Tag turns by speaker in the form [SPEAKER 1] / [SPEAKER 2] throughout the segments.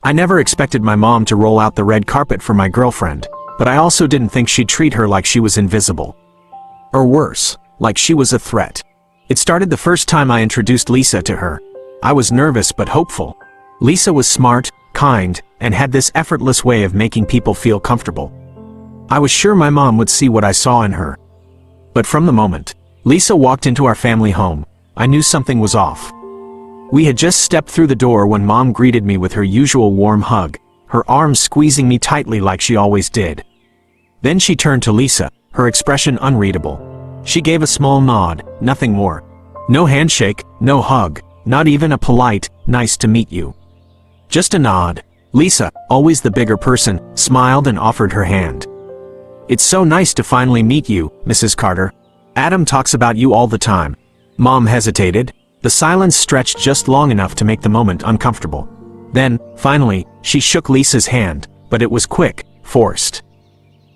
[SPEAKER 1] I never expected my mom to roll out the red carpet for my girlfriend, but I also didn't think she'd treat her like she was invisible. Or worse, like she was a threat. It started the first time I introduced Lisa to her. I was nervous but hopeful. Lisa was smart, kind, and had this effortless way of making people feel comfortable. I was sure my mom would see what I saw in her. But from the moment Lisa walked into our family home, I knew something was off. We had just stepped through the door when Mom greeted me with her usual warm hug, her arms squeezing me tightly like she always did. Then she turned to Lisa, her expression unreadable. She gave a small nod, nothing more. No handshake, no hug, not even a polite, "Nice to meet you." Just a nod. Lisa, always the bigger person, smiled and offered her hand. "It's so nice to finally meet you, Mrs. Carter. Adam talks about you all the time." Mom hesitated. The silence stretched just long enough to make the moment uncomfortable. Then, finally, she shook Lisa's hand, but it was quick, forced.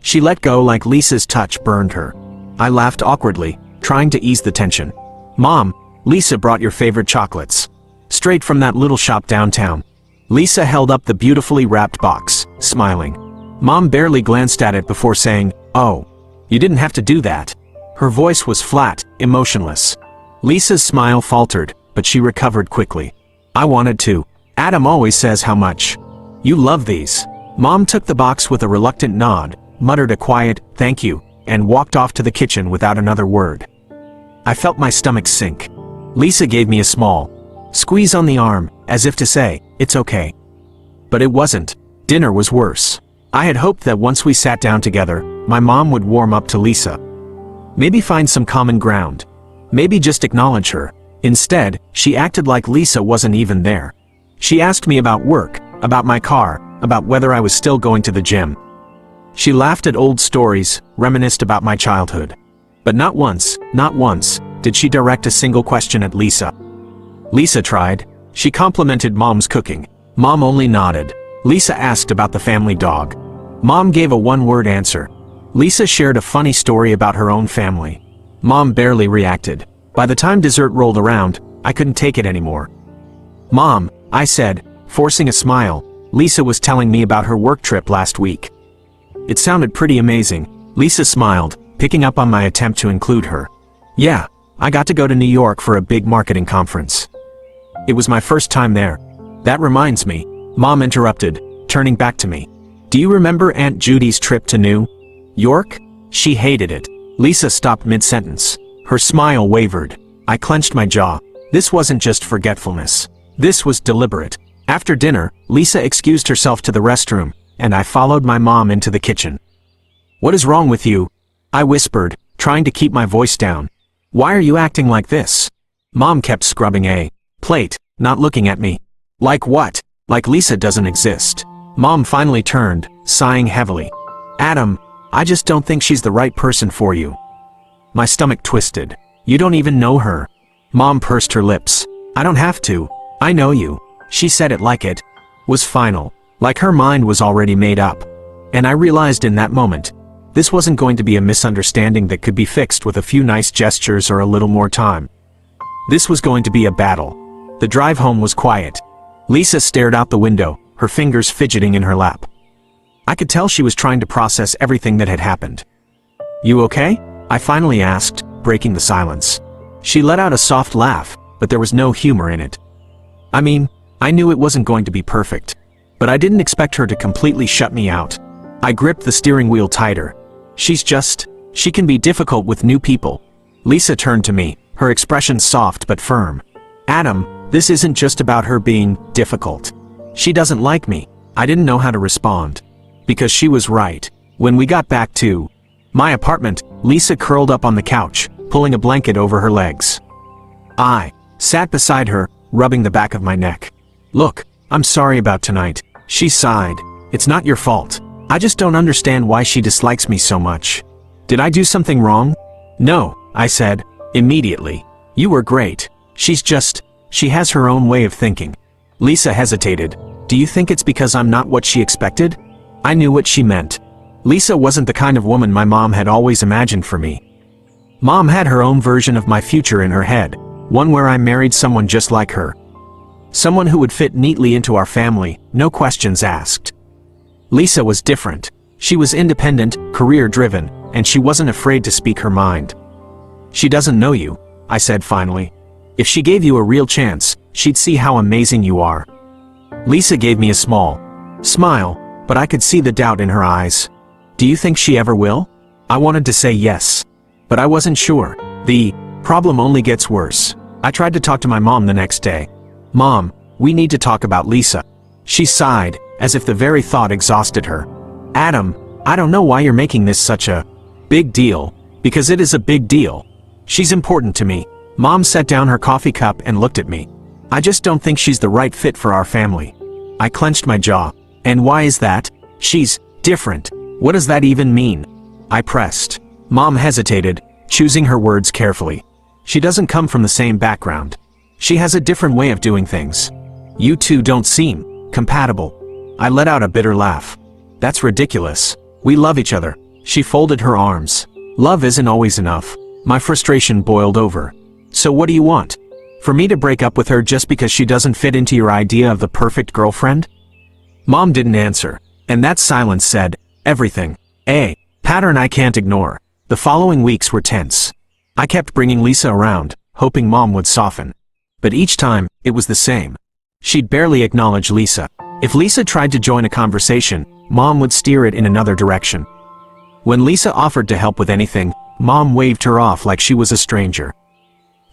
[SPEAKER 1] She let go like Lisa's touch burned her. I laughed awkwardly, trying to ease the tension. "Mom, Lisa brought your favorite chocolates. Straight from that little shop downtown." Lisa held up the beautifully wrapped box, smiling. Mom barely glanced at it before saying, "Oh, you didn't have to do that." Her voice was flat, emotionless. Lisa's smile faltered, but she recovered quickly. "I wanted to. Adam always says how much you love these." Mom took the box with a reluctant nod, muttered a quiet, "Thank you," and walked off to the kitchen without another word. I felt my stomach sink. Lisa gave me a small squeeze on the arm, as if to say, "It's okay." But it wasn't. Dinner was worse. I had hoped that once we sat down together, my mom would warm up to Lisa. Maybe find some common ground. Maybe just acknowledge her. Instead, she acted like Lisa wasn't even there. She asked me about work, about my car, about whether I was still going to the gym. She laughed at old stories, reminisced about my childhood. But not once, did she direct a single question at Lisa. Lisa tried. She complimented Mom's cooking. Mom only nodded. Lisa asked about the family dog. Mom gave a one-word answer. Lisa shared a funny story about her own family. Mom barely reacted. By the time dessert rolled around, I couldn't take it anymore. "Mom," I said, forcing a smile, "Lisa was telling me about her work trip last week." It sounded pretty amazing. Lisa smiled, picking up on my attempt to include her. "Yeah, I got to go to New York for a big marketing conference. It was my first time there." "That reminds me," Mom interrupted, turning back to me. "Do you remember Aunt Judy's trip to New York? She hated it." Lisa stopped mid-sentence. Her smile wavered. I clenched my jaw. This wasn't just forgetfulness. This was deliberate. After dinner, Lisa excused herself to the restroom, and I followed my mom into the kitchen. "What is wrong with you?" I whispered, trying to keep my voice down. "Why are you acting like this?" Mom kept scrubbing a plate, not looking at me. "Like what? Like Lisa doesn't exist." Mom finally turned, sighing heavily. "Adam, I just don't think she's the right person for you." My stomach twisted. "You don't even know her." Mom pursed her lips. "I don't have to. I know you." She said it like it was final, like her mind was already made up. And I realized in that moment, this wasn't going to be a misunderstanding that could be fixed with a few nice gestures or a little more time. This was going to be a battle. The drive home was quiet. Lisa stared out the window, her fingers fidgeting in her lap. I could tell she was trying to process everything that had happened. "You okay?" I finally asked, breaking the silence. She let out a soft laugh, but there was no humor in it. I mean, I knew it wasn't going to be perfect, but I didn't expect her to completely shut me out. I gripped the steering wheel tighter. She can be difficult with new people." Lisa turned to me, her expression soft but firm. "Adam, this isn't just about her being difficult. She doesn't like me." I didn't know how to respond. Because she was right. When we got back to my apartment, Lisa curled up on the couch, pulling a blanket over her legs. I sat beside her, rubbing the back of my neck. "Look, I'm sorry about tonight," she sighed. "It's not your fault. I just don't understand why she dislikes me so much. Did I do something wrong?" "No," I said, immediately. "You were great. She has her own way of thinking." Lisa hesitated. "Do you think it's because I'm not what she expected?" I knew what she meant. Lisa wasn't the kind of woman my mom had always imagined for me. Mom had her own version of my future in her head, one where I married someone just like her. Someone who would fit neatly into our family, no questions asked. Lisa was different. She was independent, career-driven, and she wasn't afraid to speak her mind. She doesn't know you, I said finally. If she gave you a real chance, she'd see how amazing you are. Lisa gave me a small smile, but I could see the doubt in her eyes. Do you think she ever will? I wanted to say yes, but I wasn't sure. The problem only gets worse. I tried to talk to my mom the next day. Mom, we need to talk about Lisa. She sighed, as if the very thought exhausted her. Adam, I don't know why you're making this such a big deal, because it is a big deal. She's important to me. Mom set down her coffee cup and looked at me. I just don't think she's the right fit for our family. I clenched my jaw. And why is that? She's different. What does that even mean? I pressed. Mom hesitated, choosing her words carefully. She doesn't come from the same background. She has a different way of doing things. You two don't seem compatible. I let out a bitter laugh. That's ridiculous. We love each other. She folded her arms. Love isn't always enough. My frustration boiled over. So what do you want? For me to break up with her just because she doesn't fit into your idea of the perfect girlfriend? Mom didn't answer, and that silence said everything. A pattern I can't ignore. The following weeks were tense. I kept bringing Lisa around, hoping Mom would soften. But each time, it was the same. She'd barely acknowledge Lisa. If Lisa tried to join a conversation, Mom would steer it in another direction. When Lisa offered to help with anything, Mom waved her off like she was a stranger.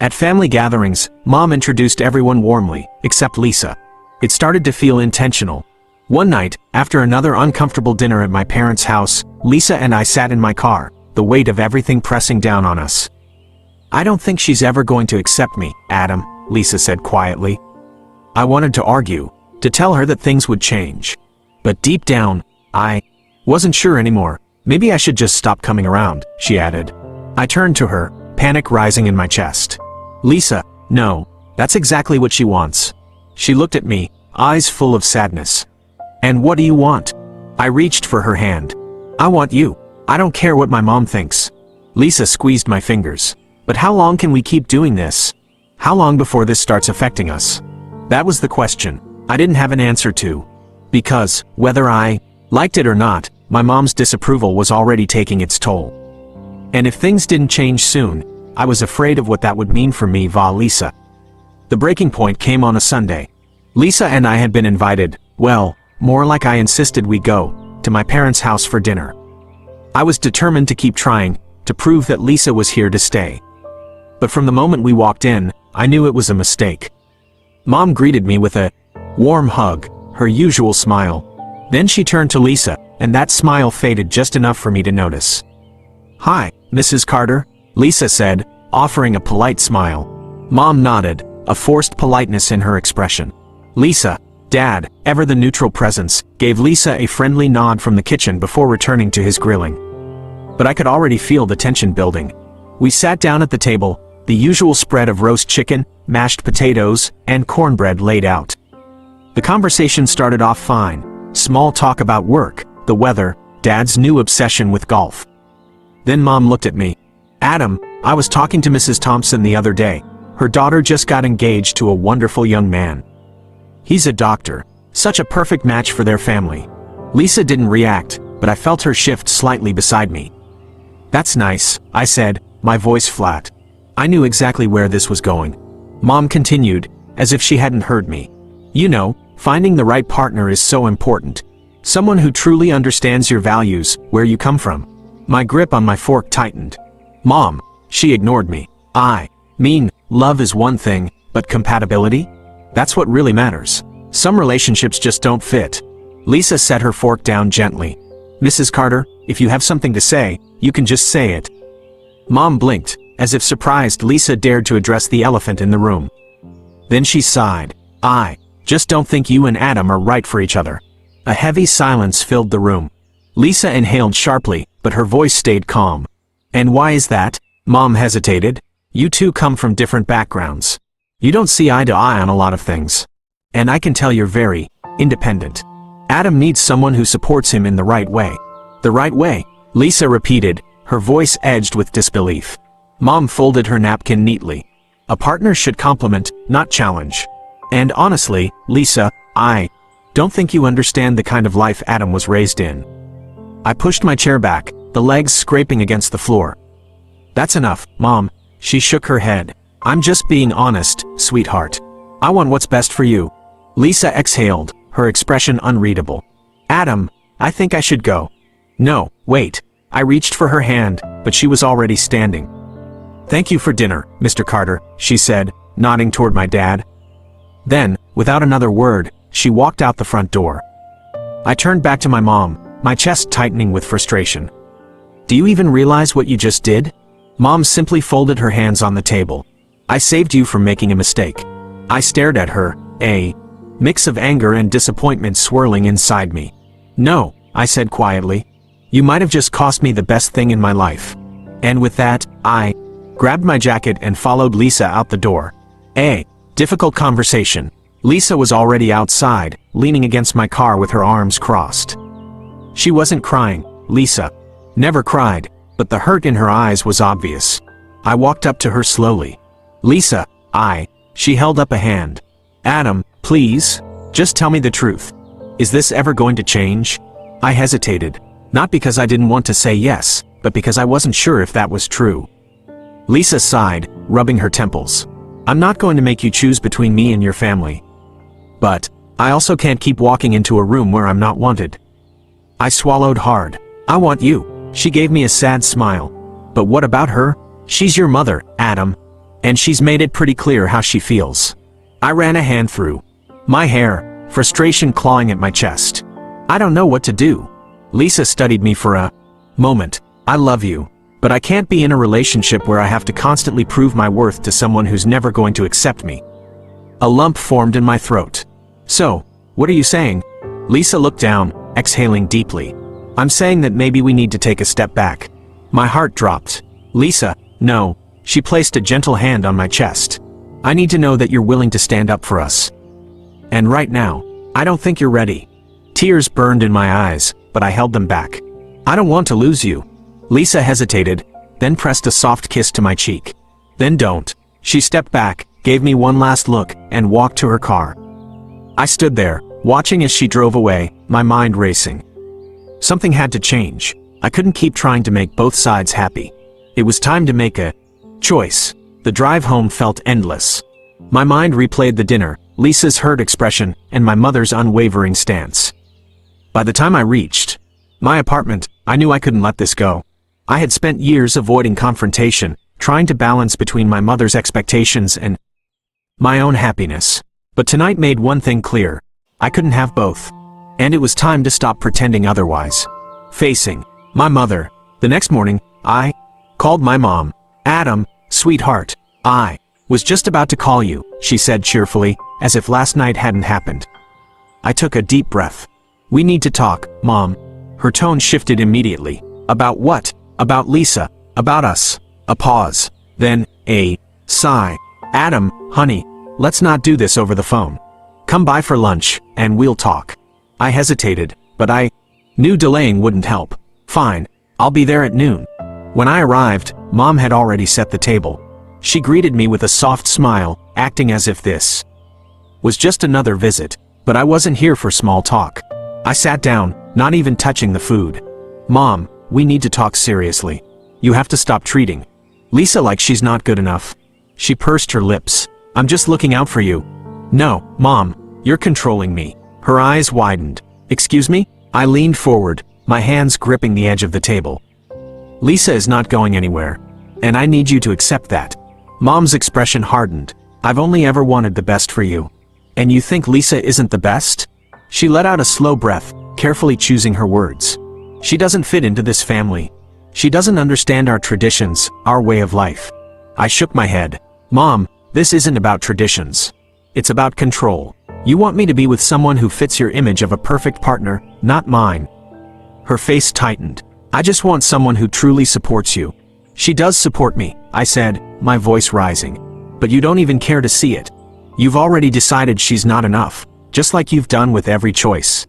[SPEAKER 1] At family gatherings, Mom introduced everyone warmly, except Lisa. It started to feel intentional. One night, after another uncomfortable dinner at my parents' house, Lisa and I sat in my car, the weight of everything pressing down on us. I don't think she's ever going to accept me, Adam, Lisa said quietly. I wanted to argue, to tell her that things would change. But deep down, I wasn't sure anymore. Maybe I should just stop coming around, she added. I turned to her, panic rising in my chest. Lisa, no, that's exactly what she wants. She looked at me, eyes full of sadness. And what do you want? I reached for her hand. I want you. I don't care what my mom thinks. Lisa squeezed my fingers. But how long can we keep doing this? How long before this starts affecting us? That was the question. I didn't have an answer to. Because, whether I liked it or not, my mom's disapproval was already taking its toll. And if things didn't change soon, I was afraid of what that would mean for me, Lisa. The breaking point came on a Sunday. Lisa and I had been invited, well, more like I insisted we go, to my parents' house for dinner. I was determined to keep trying, to prove that Lisa was here to stay. But from the moment we walked in, I knew it was a mistake. Mom greeted me with a warm hug, her usual smile. Then she turned to Lisa, and that smile faded just enough for me to notice. Hi, Mrs. Carter, Lisa said, offering a polite smile. Mom nodded, a forced politeness in her expression. Lisa, Dad, ever the neutral presence, gave Lisa a friendly nod from the kitchen before returning to his grilling. But I could already feel the tension building. We sat down at the table, the usual spread of roast chicken, mashed potatoes, and cornbread laid out. The conversation started off fine. Small talk about work, the weather, Dad's new obsession with golf. Then Mom looked at me. Adam, I was talking to Mrs. Thompson the other day. Her daughter just got engaged to a wonderful young man. He's a doctor. Such a perfect match for their family. Lisa didn't react, but I felt her shift slightly beside me. That's nice, I said, my voice flat. I knew exactly where this was going. Mom continued, as if she hadn't heard me. You know, finding the right partner is so important. Someone who truly understands your values, where you come from. My grip on my fork tightened. Mom, she ignored me. I mean, love is one thing, but compatibility? That's what really matters. Some relationships just don't fit. Lisa set her fork down gently. Mrs. Carter, if you have something to say, you can just say it. Mom blinked, as if surprised Lisa dared to address the elephant in the room. Then she sighed. I just don't think you and Adam are right for each other. A heavy silence filled the room. Lisa inhaled sharply, but her voice stayed calm. And why is that? Mom hesitated. You two come from different backgrounds. You don't see eye to eye on a lot of things. And I can tell you're very independent. Adam needs someone who supports him in the right way. The right way, Lisa repeated, her voice edged with disbelief. Mom folded her napkin neatly. A partner should complement, not challenge. And honestly, Lisa, I don't think you understand the kind of life Adam was raised in. I pushed my chair back, the legs scraping against the floor. That's enough, Mom. She shook her head. I'm just being honest, sweetheart. I want what's best for you. Lisa exhaled, her expression unreadable. Adam, I think I should go. No, wait. I reached for her hand, but she was already standing. Thank you for dinner, Mr. Carter, she said, nodding toward my dad. Then, without another word, she walked out the front door. I turned back to my mom, my chest tightening with frustration. Do you even realize what you just did? Mom simply folded her hands on the table. I saved you from making a mistake. I stared at her, a mix of anger and disappointment swirling inside me. No, I said quietly. You might have just cost me the best thing in my life. And with that, I grabbed my jacket and followed Lisa out the door. A difficult conversation. Lisa was already outside, leaning against my car with her arms crossed. She wasn't crying. Lisa never cried, but the hurt in her eyes was obvious. I walked up to her slowly. Lisa, she held up a hand. Adam, please, just tell me the truth. Is this ever going to change? I hesitated, not because I didn't want to say yes, but because I wasn't sure if that was true. Lisa sighed, rubbing her temples. I'm not going to make you choose between me and your family. But I also can't keep walking into a room where I'm not wanted. I swallowed hard. I want you. She gave me a sad smile. But what about her? She's your mother, Adam. And she's made it pretty clear how she feels. I ran a hand through my hair, frustration clawing at my chest. I don't know what to do. Lisa studied me for a moment. I love you, but I can't be in a relationship where I have to constantly prove my worth to someone who's never going to accept me. A lump formed in my throat. So, what are you saying? Lisa looked down, exhaling deeply. I'm saying that maybe we need to take a step back. My heart dropped. Lisa, no. She placed a gentle hand on my chest. I need to know that you're willing to stand up for us. And right now, I don't think you're ready. Tears burned in my eyes, but I held them back. I don't want to lose you. Lisa hesitated, then pressed a soft kiss to my cheek. Then don't. She stepped back, gave me one last look, and walked to her car. I stood there, watching as she drove away, my mind racing. Something had to change. I couldn't keep trying to make both sides happy. It was time to make a choice. The drive home felt endless. My mind replayed the dinner, Lisa's hurt expression, and my mother's unwavering stance. By the time I reached my apartment, I knew I couldn't let this go. I had spent years avoiding confrontation, trying to balance between my mother's expectations and my own happiness. But tonight made one thing clear. I couldn't have both. And it was time to stop pretending otherwise. Facing my mother. The next morning, I called my mom. Adam, sweetheart, I was just about to call you, she said cheerfully, as if last night hadn't happened. I took a deep breath. We need to talk, Mom. Her tone shifted immediately. About what? About Lisa. About us. A pause. Then, a sigh. Adam, honey, let's not do this over the phone. Come by for lunch, and we'll talk. I hesitated, but I knew delaying wouldn't help. Fine, I'll be there at noon. When I arrived, Mom had already set the table. She greeted me with a soft smile, acting as if this was just another visit, but I wasn't here for small talk. I sat down, not even touching the food. Mom, we need to talk seriously. You have to stop treating Lisa like she's not good enough. She pursed her lips. I'm just looking out for you. No, Mom, you're controlling me. Her eyes widened. Excuse me? I leaned forward, my hands gripping the edge of the table. Lisa is not going anywhere. And I need you to accept that. Mom's expression hardened. I've only ever wanted the best for you. And you think Lisa isn't the best? She let out a slow breath, carefully choosing her words. She doesn't fit into this family. She doesn't understand our traditions, our way of life. I shook my head. Mom, this isn't about traditions. It's about control. You want me to be with someone who fits your image of a perfect partner, not mine. Her face tightened. I just want someone who truly supports you. She does support me, I said, my voice rising. But you don't even care to see it. You've already decided she's not enough, just like you've done with every choice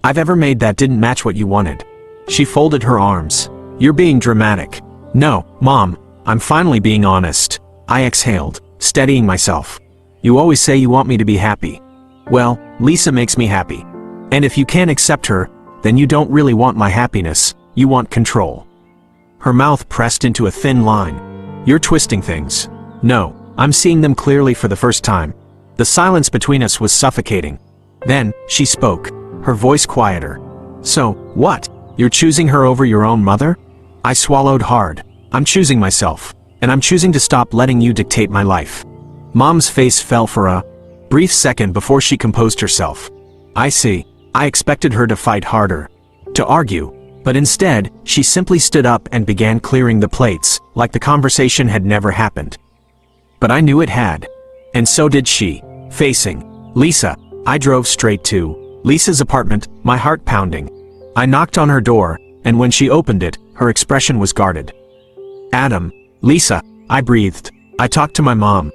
[SPEAKER 1] I've ever made that didn't match what you wanted. She folded her arms. You're being dramatic. No, Mom, I'm finally being honest. I exhaled, steadying myself. You always say you want me to be happy. Well, Lisa makes me happy. And if you can't accept her, then you don't really want my happiness, you want control." Her mouth pressed into a thin line. "You're twisting things." "No, I'm seeing them clearly for the first time." The silence between us was suffocating. Then, she spoke, her voice quieter. "So, what? You're choosing her over your own mother?" I swallowed hard. "I'm choosing myself, and I'm choosing to stop letting you dictate my life." Mom's face fell for a brief second before she composed herself. "I see. I expected her to fight harder, to argue, but instead, she simply stood up and began clearing the plates, like the conversation had never happened. But I knew it had. And so did she. Facing Lisa, I drove straight to Lisa's apartment, my heart pounding. I knocked on her door, and when she opened it, her expression was guarded. "Adam, Lisa," I breathed. I talked to my mom.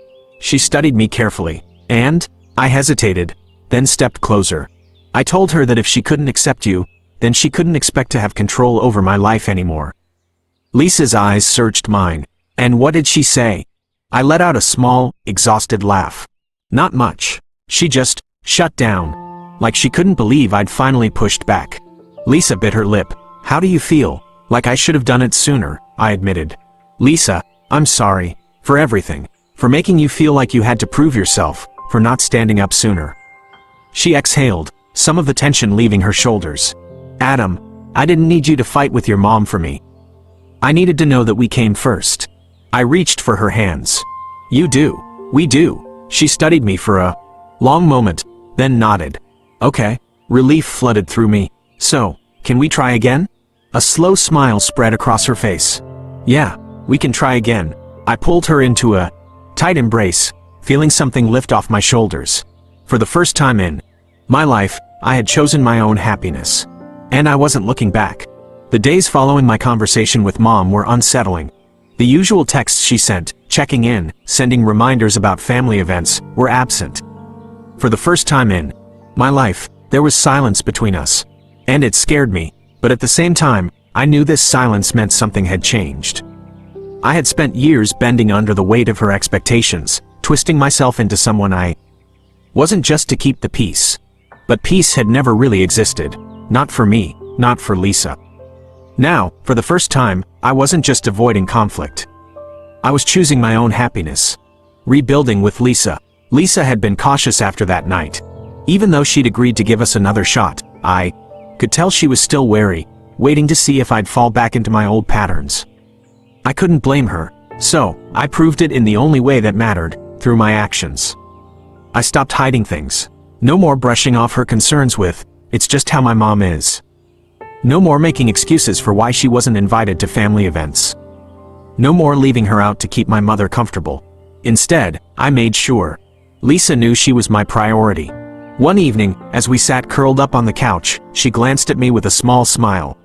[SPEAKER 1] She studied me carefully, and I hesitated, then stepped closer. I told her that if she couldn't accept you, then she couldn't expect to have control over my life anymore. Lisa's eyes searched mine. And what did she say? I let out a small, exhausted laugh. Not much. She just shut down, like she couldn't believe I'd finally pushed back. Lisa bit her lip. "How do you feel?" "Like I should have done it sooner," I admitted. "Lisa, I'm sorry. For everything. For making you feel like you had to prove yourself. For not standing up sooner." She exhaled, some of the tension leaving her shoulders. "Adam, I didn't need you to fight with your mom for me. I needed to know that we came first." I reached for her hands. "You do. We do." She studied me for a long moment, then nodded. "Okay." Relief flooded through me. "So, can we try again?" A slow smile spread across her face. "Yeah, we can try again." I pulled her into a tight embrace, feeling something lift off my shoulders. For the first time in my life, I had chosen my own happiness. And I wasn't looking back. The days following my conversation with Mom were unsettling. The usual texts she sent, checking in, sending reminders about family events, were absent. For the first time in my life, there was silence between us. And it scared me, but at the same time, I knew this silence meant something had changed. I had spent years bending under the weight of her expectations, twisting myself into someone I wasn't just to keep the peace. But peace had never really existed. Not for me, not for Lisa. Now, for the first time, I wasn't just avoiding conflict. I was choosing my own happiness. Rebuilding with Lisa. Lisa had been cautious after that night. Even though she'd agreed to give us another shot, I could tell she was still wary, waiting to see if I'd fall back into my old patterns. I couldn't blame her, so I proved it in the only way that mattered, through my actions. I stopped hiding things. No more brushing off her concerns with, "It's just how my mom is." No more making excuses for why she wasn't invited to family events. No more leaving her out to keep my mother comfortable. Instead, I made sure Lisa knew she was my priority. One evening, as we sat curled up on the couch, she glanced at me with a small smile.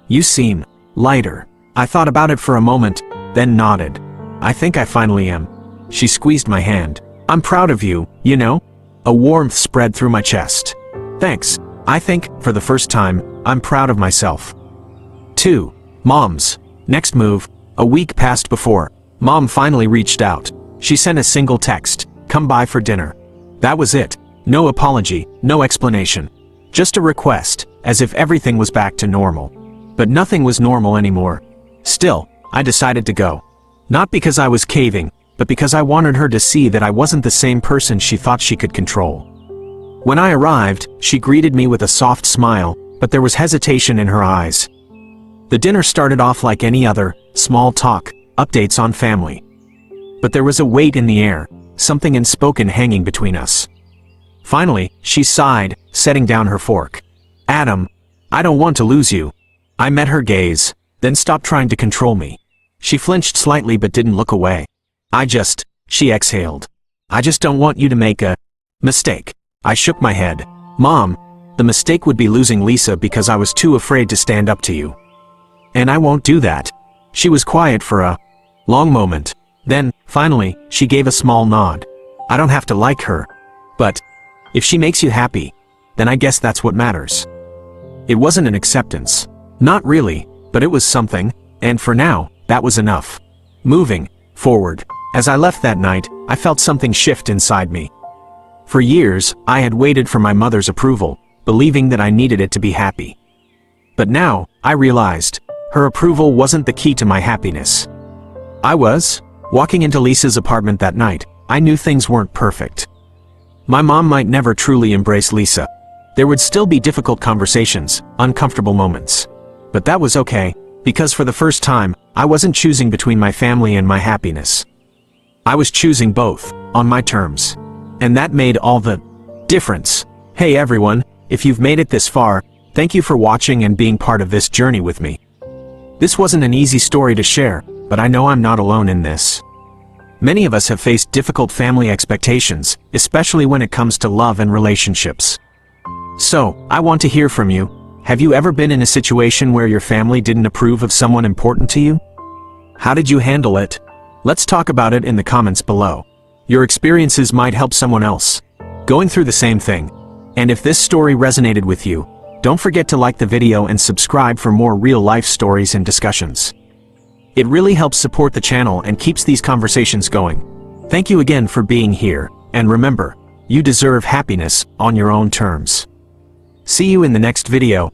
[SPEAKER 1] "You seem lighter." I thought about it for a moment, then nodded. "I think I finally am." She squeezed my hand. "I'm proud of you, you know?" A warmth spread through my chest. "Thanks. I think, for the first time, I'm proud of myself." 2. Mom's next move. A week passed before Mom finally reached out. She sent a single text, "Come by for dinner." That was it. No apology, no explanation. Just a request, as if everything was back to normal. But nothing was normal anymore. Still, I decided to go. Not because I was caving, but because I wanted her to see that I wasn't the same person she thought she could control. When I arrived, she greeted me with a soft smile, but there was hesitation in her eyes. The dinner started off like any other, small talk, updates on family. But there was a weight in the air, something unspoken hanging between us. Finally, she sighed, setting down her fork. "Adam, I don't want to lose you." I met her gaze, then stopped trying to control me. She flinched slightly but didn't look away. She exhaled. "I just don't want you to make a mistake." I shook my head. "Mom, the mistake would be losing Lisa because I was too afraid to stand up to you. And I won't do that." She was quiet for a long moment. Then, finally, she gave a small nod. "I don't have to like her. But if she makes you happy, then I guess that's what matters." It wasn't an acceptance. Not really, but it was something, and for now, that was enough. Moving forward. As I left that night, I felt something shift inside me. For years, I had waited for my mother's approval, believing that I needed it to be happy. But now, I realized, her approval wasn't the key to my happiness. Walking into Lisa's apartment that night, I knew things weren't perfect. My mom might never truly embrace Lisa. There would still be difficult conversations, uncomfortable moments. But that was okay, because for the first time, I wasn't choosing between my family and my happiness. I was choosing both, on my terms. And that made all the difference. Hey everyone, if you've made it this far, thank you for watching and being part of this journey with me. This wasn't an easy story to share, but I know I'm not alone in this. Many of us have faced difficult family expectations, especially when it comes to love and relationships. So, I want to hear from you. Have you ever been in a situation where your family didn't approve of someone important to you? How did you handle it? Let's talk about it in the comments below. Your experiences might help someone else going through the same thing. And if this story resonated with you, don't forget to like the video and subscribe for more real-life stories and discussions. It really helps support the channel and keeps these conversations going. Thank you again for being here, and remember, you deserve happiness on your own terms. See you in the next video.